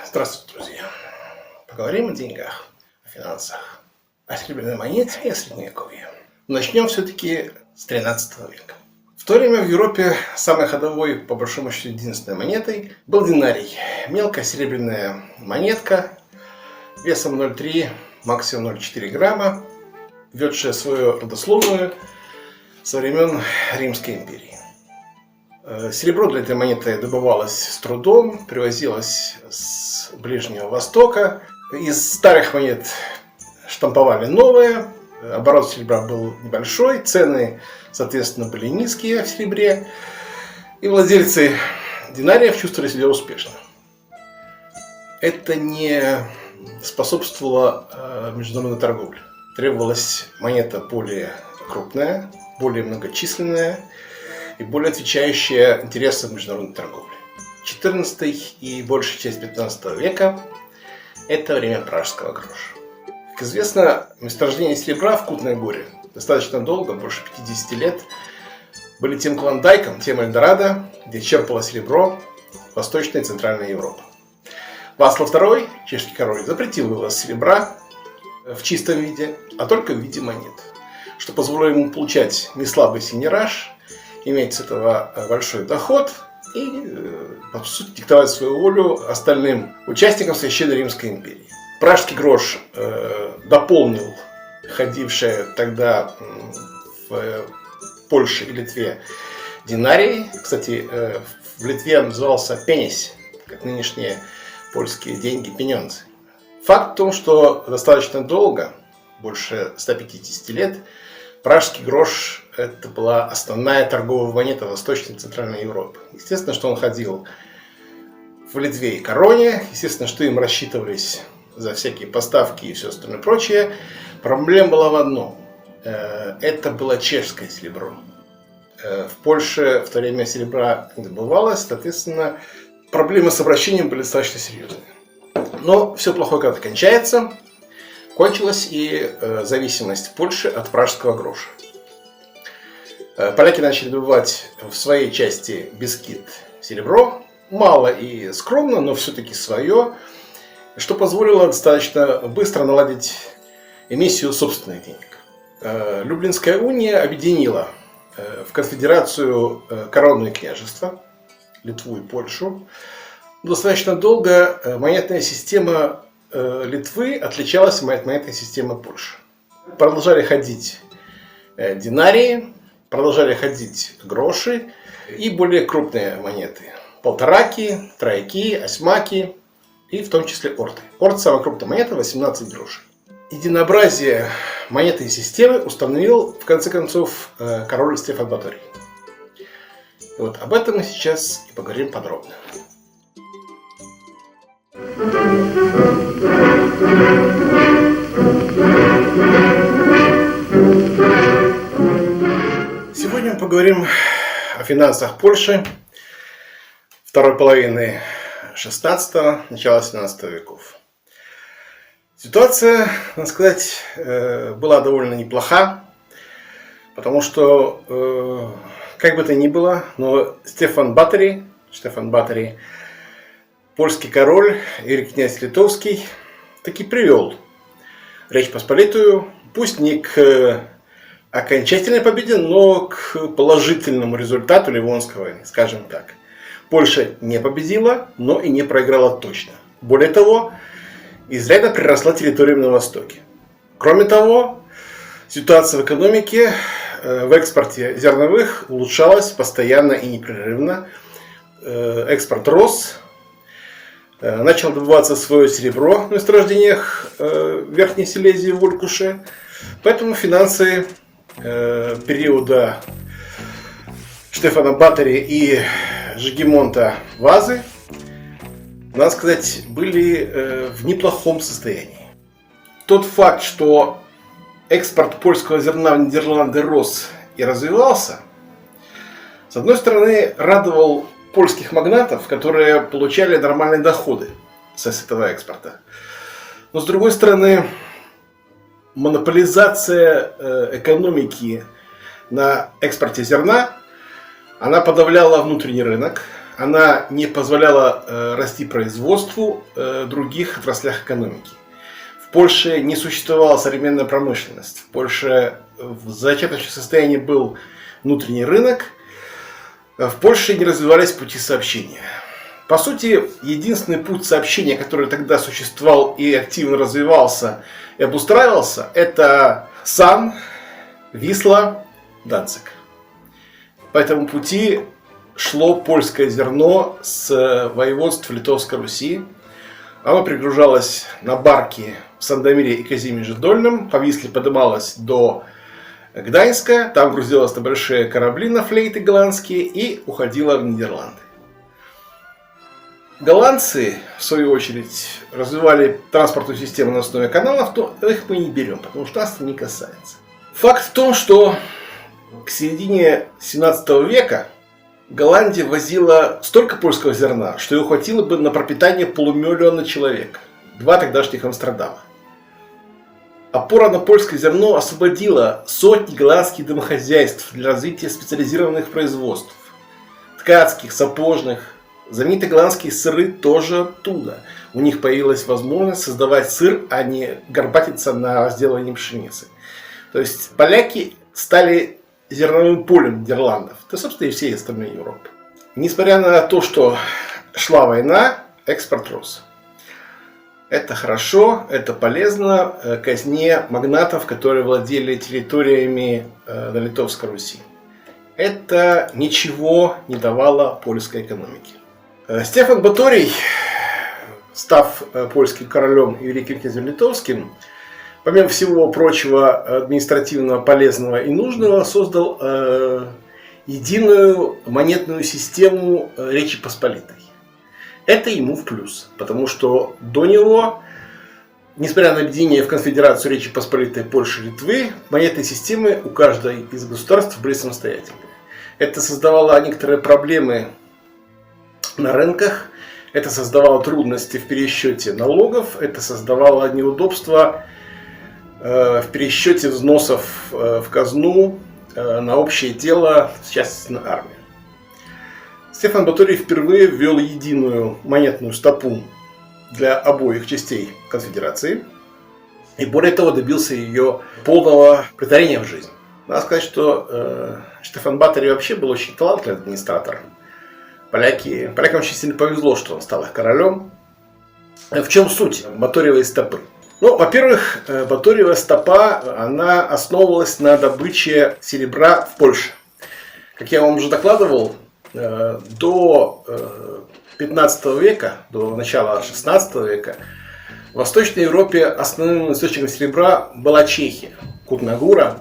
Здравствуйте, друзья! Поговорим о деньгах, о финансах, о серебряной монете и о Средневековье. Начнем все-таки с 13 века. В то время в Европе самой ходовой, по большому счету, единственной монетой был динарий. Мелкая серебряная монетка весом 0,3, максимум 0,4 грамма, ведшая свою родословную со времен Римской империи. Серебро для этой монеты добывалось с трудом, привозилось с Ближнего Востока. Из старых монет штамповали новые, оборот серебра был небольшой, цены, соответственно, были низкие в серебре, и владельцы динариев чувствовали себя успешно. Это не способствовало международной торговле. Требовалась монета более крупная, более многочисленная и более отвечающая интересам международной торговли. 14 и большая часть 15 века – это время пражского гроша. Как известно, месторождения серебра в Кутной Горе достаточно долго, больше 50 лет, были тем клондайком, тем Эльдорадо, где черпало серебро Восточная и Центральная Европа. Вацлав II, чешский король, запретил вывоз серебра в чистом виде, а только в виде монет, что позволило ему получать неслабый синераж, иметь с этого большой доход и, по сути, диктовать свою волю остальным участникам Священной Римской империи. Пражский грош дополнил ходившие тогда в Польше и Литве динарии. Кстати, в Литве он назывался пенесь, как нынешние польские деньги, пенёнцы. Факт в том, что достаточно долго, больше 150 лет, пражский грош – это была основная торговая монета Восточной и Центральной Европы. Естественно, что он ходил в Литве и Короне, естественно, что им рассчитывались за всякие поставки и все остальное прочее. Проблема была в одном – это было чешское серебро. В Польше в то время серебра не добывалось, соответственно, проблемы с обращением были достаточно серьезные. Но все плохое когда-то кончается. Кончилась и зависимость Польши от пражского гроша. Поляки начали добывать в своей части Бескид серебро, мало и скромно, но все-таки свое, что позволило достаточно быстро наладить эмиссию собственных денег. Люблинская уния объединила в конфедерацию коронные княжества, Литву и Польшу. Достаточно долго монетная система Литвы отличалась от монетной системы Польши. Продолжали ходить динарии, продолжали ходить гроши и более крупные монеты. Полтораки, трояки, осьмаки и в том числе орты. Орт – самая крупная монета, 18 грошей. Единообразие монетной системы установил, в конце концов, король Стефан Баторий. Вот об этом мы сейчас и поговорим подробно. Сегодня мы поговорим о финансах Польши второй половины 16-го, начала 17 веков. Ситуация, надо сказать, была довольно неплоха, потому что, как бы то ни было, но Стефан Баторий, польский король и князь Литовский, таки привел Речь Посполитую, пусть не к окончательной победе, но к положительному результату Ливонской войны, скажем так. Польша не победила, но и не проиграла точно. Более того, изрядно приросла территориям на востоке. Кроме того, ситуация в экономике, в экспорте зерновых улучшалась постоянно и непрерывно. Экспорт рос, начал добываться свое серебро в месторождениях Верхней Силезии в Волькуше. Поэтому финансы периода Стефана Батория и Жигемонта вазы, надо сказать, были в неплохом состоянии. Тот факт, что экспорт польского зерна в Нидерланды рос и развивался, с одной стороны, радовал польских магнатов, которые получали нормальные доходы с этого экспорта. Но с другой стороны, монополизация экономики на экспорте зерна, она подавляла внутренний рынок, она не позволяла расти производству в других отраслях экономики. В Польше не существовала современная промышленность. В Польше в зачаточном состоянии был внутренний рынок. В Польше не развивались пути сообщения. По сути, единственный путь сообщения, который тогда существовал и активно развивался и обустраивался, это Сан, Висла, Данциг. По этому пути шло польское зерно с воеводств Литовской Руси. Оно пригружалось на барки в Сандомире и Казимирже Дольном, по Висле подымалось до Гданьска, там грузилось на большие корабли, на флейты голландские, и уходило в Нидерланды. Голландцы, в свою очередь, развивали транспортную систему на основе каналов, но их мы не берем, потому что нас это не касается. Факт в том, что к середине 17 века Голландия возила столько польского зерна, что его хватило бы на пропитание полумиллиона человек. 2 тогдашних Амстердама. Опора на польское зерно освободила сотни голландских домохозяйств для развития специализированных производств. Ткацких, сапожных. Знаменитые голландские сыры тоже оттуда. У них появилась возможность создавать сыр, а не горбатиться на возделывании пшеницы. То есть поляки стали зерновым полем Нидерландов. Да, собственно, и всей остальной Европы. Несмотря на то, что шла война, экспорт рос. Это хорошо, это полезно казне магнатов, которые владели территориями на Литовской Руси. Это ничего не давало польской экономике. Стефан Баторий, став польским королем и великим князем литовским, помимо всего прочего административного, полезного и нужного, создал единую монетную систему Речи Посполитой. Это ему в плюс, потому что до него, несмотря на объединение в конфедерацию Речи Посполитой Польши и Литвы, монетные системы у каждой из государств были самостоятельные. Это создавало некоторые проблемы на рынках, это создавало трудности в пересчете налогов, это создавало неудобства в пересчете взносов в казну на общее дело, в частности на армию. Стефан Баторий впервые ввел единую монетную стопу для обоих частей конфедерации и более того добился ее полного претворения в жизнь. Надо сказать, что Стефан Баторий вообще был очень талантливый администратор. Полякам очень сильно повезло, что он стал их королем. В чем суть Баторьевой стопы? Ну, во-первых, Баторьева стопа, она основывалась на добыче серебра в Польше. Как я вам уже докладывал, до 15 века, до начала 16 века, в Восточной Европе основным источником серебра была Чехия, Кутнагура.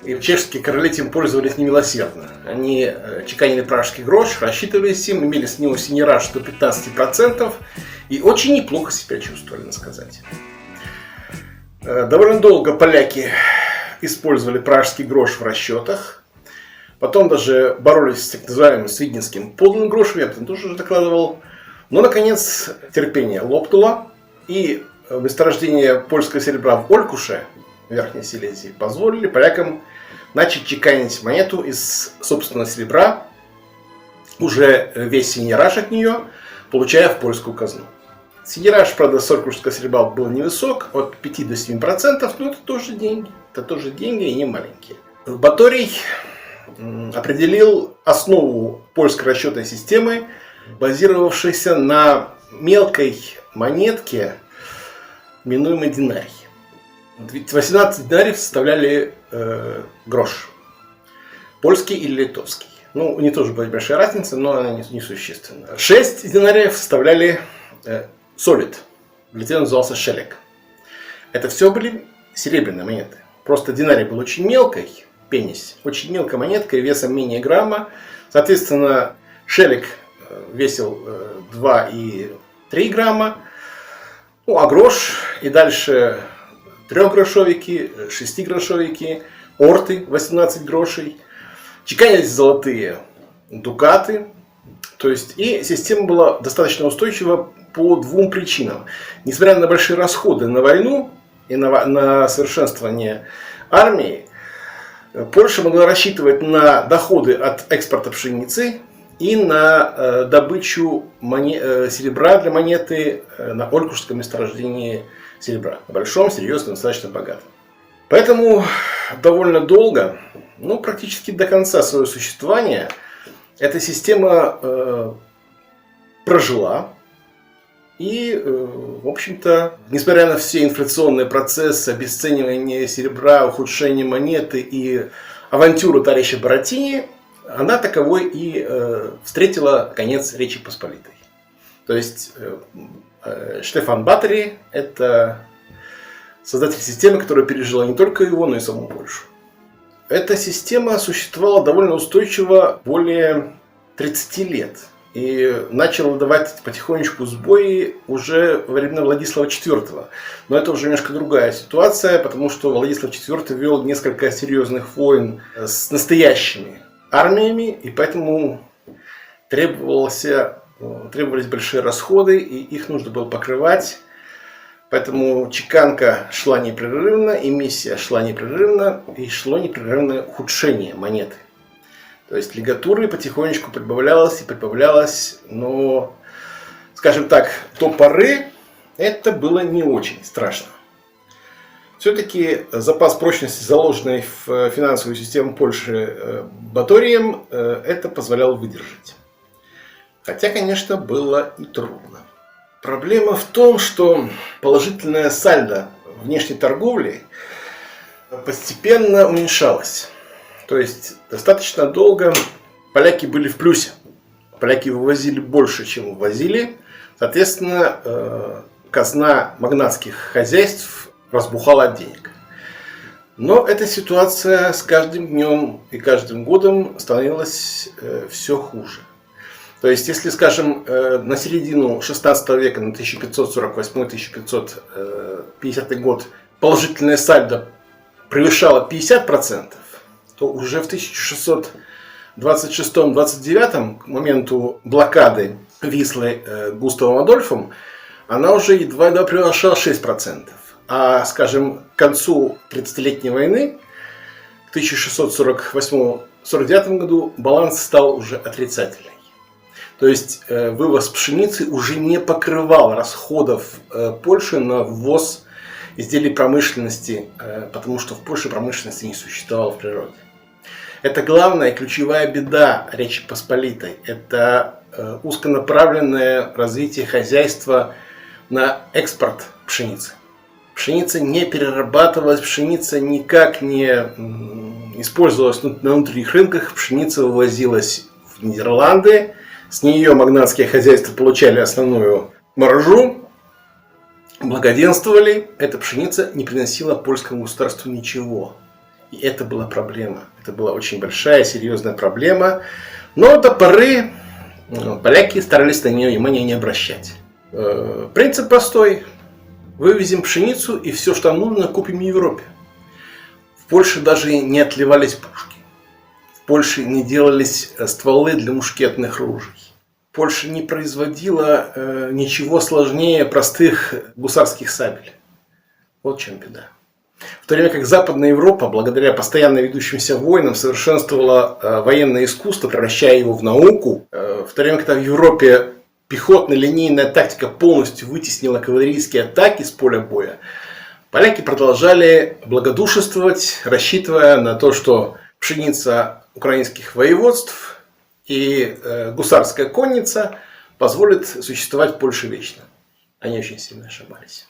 И чешские короли этим пользовались немилосердно. Они чеканили пражский грош, рассчитывались им, имели с него сеньораж до 15% и очень неплохо себя чувствовали, надо сказать. Довольно долго поляки использовали пражский грош в расчетах. Потом даже боролись с так называемым свидненским подлым грошем, я об этом тоже уже докладывал. Но, наконец, терпение лопнуло, и месторождение польского серебра в Олькуше, в Верхней Силезии, позволили полякам начать чеканить монету из собственного серебра, уже весь сеньораж от нее, получая в польскую казну. Сеньораж, правда, с олькушского серебра был невысок, от 5 до 7%, но это тоже деньги. Это тоже деньги и не маленькие. Баторий определил основу польской расчетной системы, базировавшейся на мелкой монетке, именуемой динарий. 18 динариев составляли грош. Польский или литовский. Ну, у них тоже была большая разница, но она несущественна. 6 динариев составляли солид. В Литве назывался шелек. Это все были серебряные монеты. Просто динарий был очень мелкой, пенись, очень мелкой монеткой, весом менее грамма. Соответственно, Шелик весил 2,3 грамма, ну, а грош и дальше 3-грошовики, 6-грошовики, орты 18 грошей, чеканились золотые дукаты. То есть и система была достаточно устойчива по двум причинам. Несмотря на большие расходы на войну и на совершенствование армии, Польша могла рассчитывать на доходы от экспорта пшеницы и на добычу серебра для монеты на Олькушском месторождении серебра. Большом, серьезном, достаточно богатом. Поэтому довольно долго, ну практически до конца своего существования, эта система прожила. И, в общем-то, несмотря на все инфляционные процессы, обесценивание серебра, ухудшение монеты и авантюру товарища Баратини, она таковой и встретила конец Речи Посполитой. То есть Штефан Батори – это создатель системы, которая пережила не только его, но и саму Польшу. Эта система существовала довольно устойчиво более 30 лет. И начал давать потихонечку сбои уже во времена Владислава IV. Но это уже немножко другая ситуация, потому что Владислав IV вел несколько серьезных войн с настоящими армиями, и поэтому требовались большие расходы, и их нужно было покрывать. Поэтому чеканка шла непрерывно, эмиссия шла непрерывно, и шло непрерывное ухудшение монеты. То есть лигатуры потихонечку прибавлялось, но, скажем так, до поры это было не очень страшно. Все-таки запас прочности, заложенный в финансовую систему Польши Баторием, это позволял выдержать. Хотя, конечно, было и трудно. Проблема в том, что положительное сальдо внешней торговли постепенно уменьшалось. То есть достаточно долго поляки были в плюсе. Поляки вывозили больше, чем ввозили. Соответственно, казна магнатских хозяйств разбухала от денег. Но эта ситуация с каждым днем и каждым годом становилась все хуже. То есть, если, скажем, на середину 16 века, на 1548-1550 год, положительное сальдо превышало 50%, то уже в 1626-29, к моменту блокады Вислы Густавом Адольфом, она уже едва превышала 6%. А, скажем, к концу 30-летней войны, в 1648-49 году, баланс стал уже отрицательный. То есть вывоз пшеницы уже не покрывал расходов Польши на ввоз изделий промышленности, потому что в Польше промышленности не существовало в природе. Это главная ключевая беда Речи Посполитой. Это узконаправленное развитие хозяйства на экспорт пшеницы. Пшеница не перерабатывалась, пшеница никак не использовалась на внутренних рынках, пшеница вывозилась в Нидерланды, с нее магнатские хозяйства получали основную маржу, благоденствовали, эта пшеница не приносила польскому государству ничего. И это была проблема. Это была очень большая, серьезная проблема. Но до поры поляки старались на нее внимания не обращать. Принцип простой. Вывезем пшеницу и все, что нам нужно, купим в Европе. В Польше даже не отливались пушки. В Польше не делались стволы для мушкетных ружей. Польша не производила ничего сложнее простых гусарских сабель. Вот в чем беда. В то время как Западная Европа, благодаря постоянно ведущимся войнам, совершенствовала военное искусство, превращая его в науку, в то время, когда в Европе пехотно-линейная тактика полностью вытеснила кавалерийские атаки с поля боя, поляки продолжали благодушествовать, рассчитывая на то, что пшеница украинских воеводств и гусарская конница позволят существовать Польше вечно. Они очень сильно ошибались.